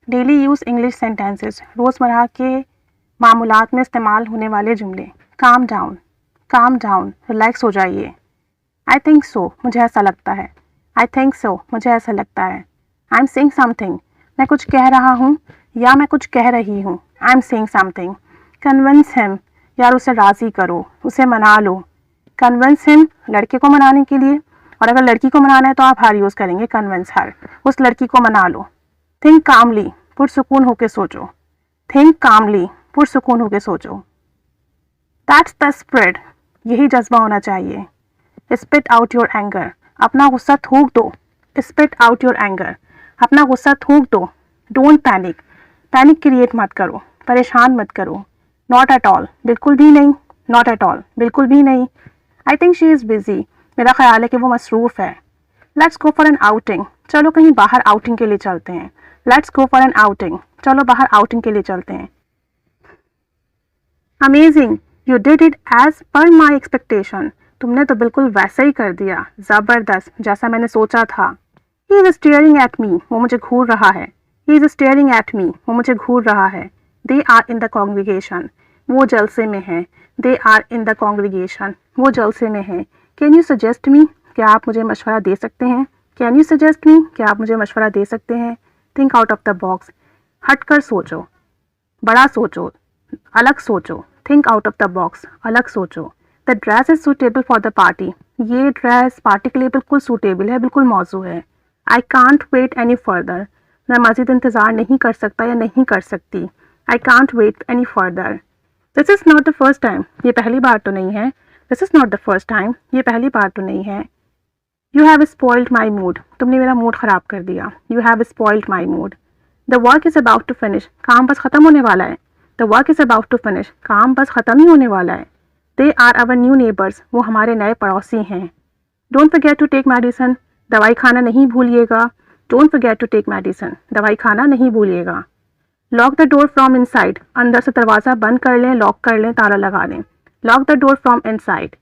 Daily use English sentences, रोज़मर्रा के मामूलात में इस्तेमाल होने वाले जुमले। काम डाउन, रिलैक्स हो जाइए। आई थिंक सो, मुझे ऐसा लगता है। आई थिंक सो, मुझे ऐसा लगता है। आई एम सेइंग समथिंग, मैं कुछ कह रहा हूँ या मैं कुछ कह रही हूँ। I am saying something. Convince him, यार उसे राज़ी करो, उसे मना लो। कन्विंस हिम, लड़के को मनाने के लिए, और अगर लड़की को मनाना है तो आप हर यूज़ करेंगे, कन्विंस हर, उस लड़की को मना लो। थिंक कामली, पुरसुकून होकर सोचो। थिंक कामली, पुरसुकून होकर सोचो। दैट्स द स्प्रिट, यही जज्बा होना चाहिए। स्पिट आउट योर एंगर, अपना गुस्सा थूक दो। स्पिट आउट योर एंगर, अपना गुस्सा थूक दो। डोंट पैनिक, पैनिक क्रिएट मत करो, परेशान मत करो। नॉट एट ऑल, बिल्कुल भी नहीं। नॉट एट ऑल, बिल्कुल भी नहीं। I think she is busy, मेरा ख्याल है कि वो मसरूफ़ है। Let's go for an outing, चलो कहीं बाहर आउटिंग के लिए चलते हैं। Let's go for an outing, चलो बाहर आउटिंग के लिए चलते हैं। Amazing, you did it as per my expectation, तुमने तो बिल्कुल वैसा ही कर दिया, ज़बरदस्त, जैसा मैंने सोचा था। He is staring at me, वो मुझे घूर रहा है। He is staring at me, वो मुझे घूर रहा है। They are in the congregation, वो जलसे में है। They are in the congregation, वो जलसे में है। कैन यू सजेस्ट मी, क्या आप मुझे मशवरा दे सकते हैं। कैन यू सजेस्ट मी, क्या आप मुझे मशवरा दे सकते हैं। Think out of the box, हट कर सोचो, बड़ा सोचो, अलग सोचो। Think out of the box, अलग सोचो। The dress is suitable for the party, ये ड्रेस पार्टी के लिए बिल्कुल सूटेबल है, बिल्कुल मौजू है। I can't wait any further, मैं मज़ीद इंतज़ार नहीं कर सकता या नहीं कर सकती। I can't wait any further. This is not the first time, ये पहली बार तो नहीं है। This is not the first time, ये पहली बार तो नहीं है। You have spoiled my mood, तुमने मेरा मूड ख़राब कर दिया। You have spoiled my mood. The work is about to finish, काम बस ख़त्म होने वाला है। The work is about to finish, काम बस ख़त्म ही होने वाला है। They are our new neighbours, वो हमारे नए पड़ोसी हैं। Don't forget to take medicine, दवाई खाना नहीं भूलिएगा। Don't forget to take medicine, दवाई खाना नहीं भूलिएगा। Lock the door from inside, अंदर से दरवाज़ा बंद कर लें, लॉक कर लें, ताला लगा लें। Lock the door from inside.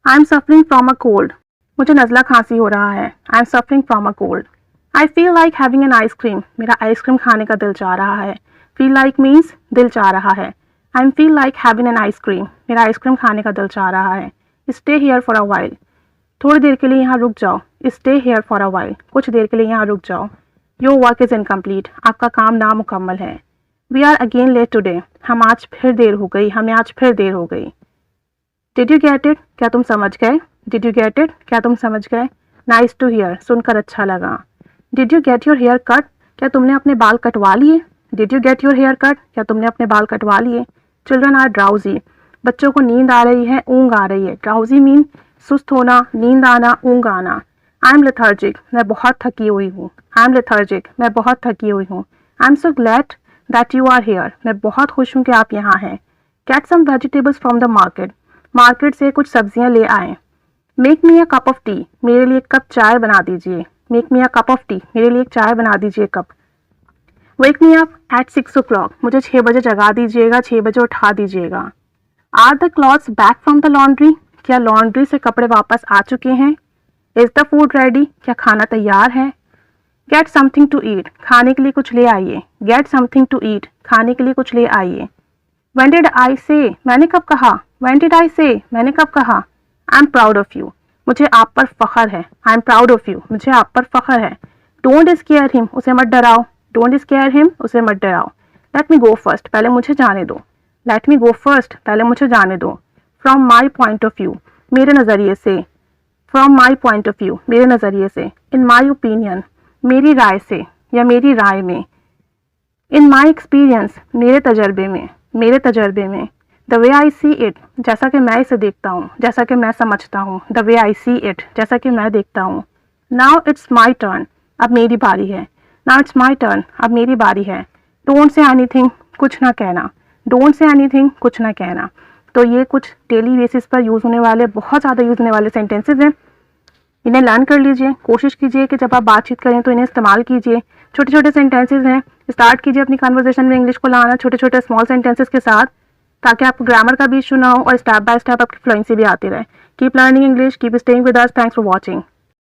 I am suffering from a cold, मुझे नज़ला खांसी हो रहा है। I am suffering from a cold. I feel like having an ice cream, मेरा आइसक्रीम खाने का दिल चाह रहा है। फील लाइक मीन्स दिल चाह रहा है। I am feel like having an ice cream, मेरा आइसक्रीम खाने का दिल चाह रहा है। Stay here for a while, थोड़ी देर के लिए यहाँ रुक जाओ। Stay here for a while, कुछ देर के लिए यहाँ रुक जाओ। योर वर्क इज़ इनकम्प्लीट, आपका काम नामुकम्मल है। We are again late today, हम आज फिर देर हो गई, हमें आज फिर देर हो गई। डिड यू गेट इट, क्या तुम समझ गए। डिड यू गेट इट, क्या तुम समझ गए। नाइस टू हियर, सुनकर अच्छा लगा। Did you get your hair cut, क्या तुमने अपने बाल कटवा लिए। Did you get your hair cut, क्या तुमने अपने बाल कटवा लिए। चिल्ड्रन आर ड्राउजी, बच्चों को नींद आ रही है, ऊँग आ रही है। ड्राउजी मीन सुस्त होना, नींद आना, ऊँग आना। आई एम लेथर्जिक, मैं बहुत थकी हुई हूँ। आई एम लेथर्जिक, मैं बहुत थकी हुई हूँ। I am so glad that you are here, मैं बहुत खुश हूँ कि आप यहाँ हैं। Get some vegetables from the market, market से कुछ सब्जियाँ ले आएँ। Make me a cup of tea, मेरे लिए एक कप चाय बना दीजिए। Make me a cup of tea, मेरे लिए एक चाय बना दीजिए cup. Wake me up at 6 o'clock, मुझे 6 बजे जगा दीजिएगा, 6 बजे उठा दीजिएगा। Are the clothes back from the laundry, क्या लॉन्ड्री से कपड़े वापस आ चुके हैं। इज़ द फूड रेडी, क्या खाना तैयार है। गेट समथिंग टू ईट, खाने के लिए कुछ ले आइए। गेट समथिंग टू ईट, खाने के लिए कुछ ले आइए। व्हेन डिड आई से, मैंने कब कहा। व्हेन डिड आई से, मैंने कब कहा। I am proud of you, मुझे आप पर फ़ख्र है। I am proud of you, मुझे आप पर फ़ख्र है। डोंट स्केयर हिम, उसे मत डराओ। डोंट स्केयर हिम, उसे मत डराओ। लेट मी गो फर्स्ट, पहले मुझे जाने दो। लेट मी गो फर्स्ट, पहले मुझे जाने दो। From my point of view, मेरे नज़रिए से। From my point of view, मेरे नज़रिए से। इन माई ओपिनियन, मेरी राय से या मेरी राय में। इन माई एक्सपीरियंस, मेरे तजर्बे में, मेरे तजर्बे में। The way I see it, जैसा कि मैं इसे देखता हूँ, जैसा कि मैं समझता हूँ। The way I see it, जैसा कि मैं देखता हूँ। नाउ इट्स माई टर्न, अब मेरी बारी है। नाउ इट्स माई टर्न, अब मेरी बारी है। डोंट से एनीथिंग, कुछ ना कहना। डोंट से एनीथिंग, कुछ ना कहना। तो ये कुछ डेली बेसिस पर यूज़ होने वाले, बहुत ज़्यादा यूज़ होने वाले सेंटेंसेज हैं। इन्हें लर्न कर लीजिए, कोशिश कीजिए कि जब आप बातचीत करें तो इन्हें इस्तेमाल कीजिए। छोटे छोटे सेंटेंसेज हैं, स्टार्ट कीजिए अपनी कन्वर्सेशन में इंग्लिश को लाना छोटे छोटे स्मॉल सेंटेंसेज के साथ, ताकि आपको ग्रामर का भी इशू ना हो और स्टेप बाय स्टेप आपकी फ्लुएंसी भी आती रहे। Keep learning English, keep staying with us. Thanks for watching.